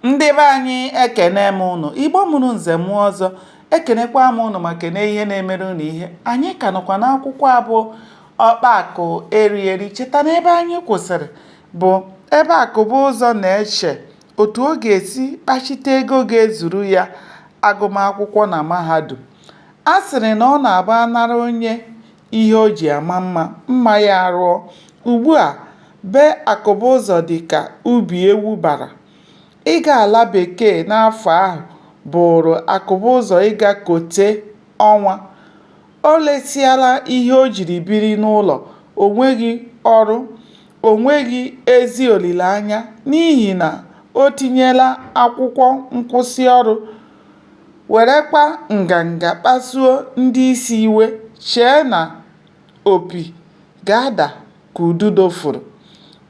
Ndị be anyị ekene m unu, Igbo mụrụ nze mụọ ọzọ, ekenekwa m unu ma kene ihe na-emere unu ihe. Anyị ka nọkwa n'akwụkwọ abụ Ọkpa Akụ Eri Eri. Cheta na ebe anyị kwụsịrị bụ ebe Akụbụzọ na-eche otu ọ ga-esi kpachite ego ga-ezuru ya agụmakwụkwọ na mahadum. A sịrị na ọ na-aba anara onye ihe o ji ama mma ya arụọ. Ugbu a be Akụbụzọ dị ka ubi ewu bara. Ịga ala bekee n'afọ ahụ bụrụ Akụbụzọ ịga kote ọnwa. O lesiala ihe o jiri biri n'ụlọ, o nweghị ọrụ, o nweghị ezi olileanya n'ihi na o tinyela akwụkwọ nkwụsị ọrụ, werekwa nganga kpasuo ndị isi iwe, chee na opi ga-ada ka ududo fụrụ.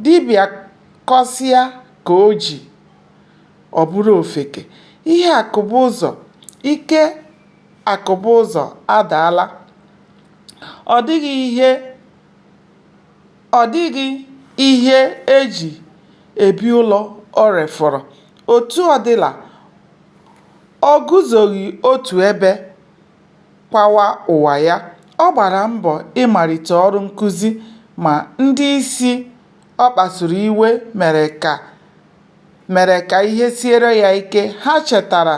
Dibịa kọsịa ka o ji, ọ bụrụ ofeke. Ike Akụbụzọ adaala. Ọ dịghị ihe eji ebi ụlọ o refọrọ. Otu ọ dịla, ọ guzoghị otu ebe kwawa ụwa ya. Ọ gbara mbọ ịmalite ọrụ nkụzi, ma ndị isi ọ kpasuru iwe mere ka ihe siere ya ike. Ha chetara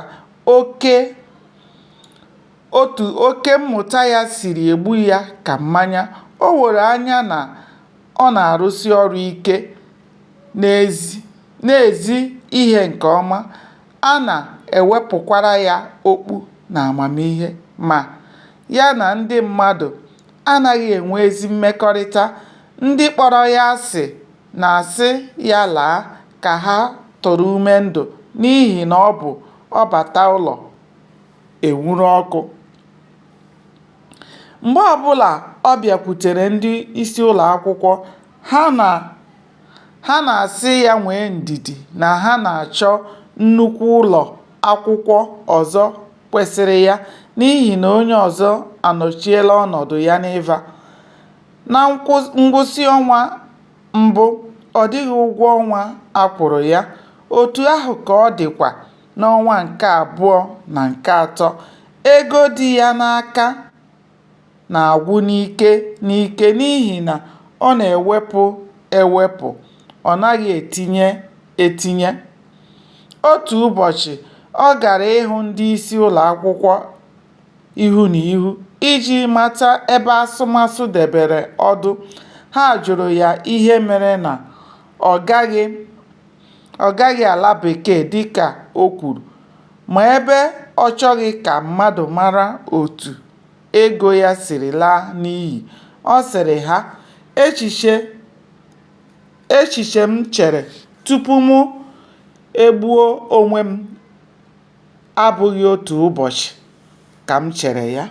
oke mmụta ya siri egbu ya ka mmanya. O were anya na ọ na-arụsi ọrụ ike n'ezi ihe nke ọma. A na-ewepụkwara ya okpu na amamihe, ma ya na ndị mmadụ anaghị enwe ezi mmekọrịta. Ndị kpọrọ ya asị na-asị ya laa ka ha tụrụ ume ndụ n'ihi na ọ bata ụlọ enwuru ọkụ. Mgbe ọbụla ọ bịakwutere ndị isi ụlọ akwụkwọ, ha na-asị ya nwee ndidi na ha na-achọ nnukwu ụlọ akwụkwọ ọzọ kwesịrị ya n'ihi na onye ọzọ anọchiela ọnọdụ ya n'ịva. Na ngwụsị ọnwa mbụ, ọ dịghị ụgwọ ọnwa a kwụrụ ya. Otu ahụ ka ọ dịkwa n'ọnwa nke abụọ na nke atọ. Ego dị ya n'aka na-agwụ n'ike n'ihi na ọ na-ewepụ, ọ naghị etinye. Otu ụbọchị, ọ gara ịhụ ndị isi ụlọ akwụkwọ ihu na ihu iji mata ebe asụmasụ debere ọdụ. Ha jụrụ ya ihe mere na ọ gaghị ala bekee dịka o kwuru, ma ebe ọ chọghị ka mmadụ mara otu ego ya siri laa n'iyi. Ọ sịrị ha, echiche m chere tupu m egbuo onwe m abụghị otu ụbọchị ka m chere ya.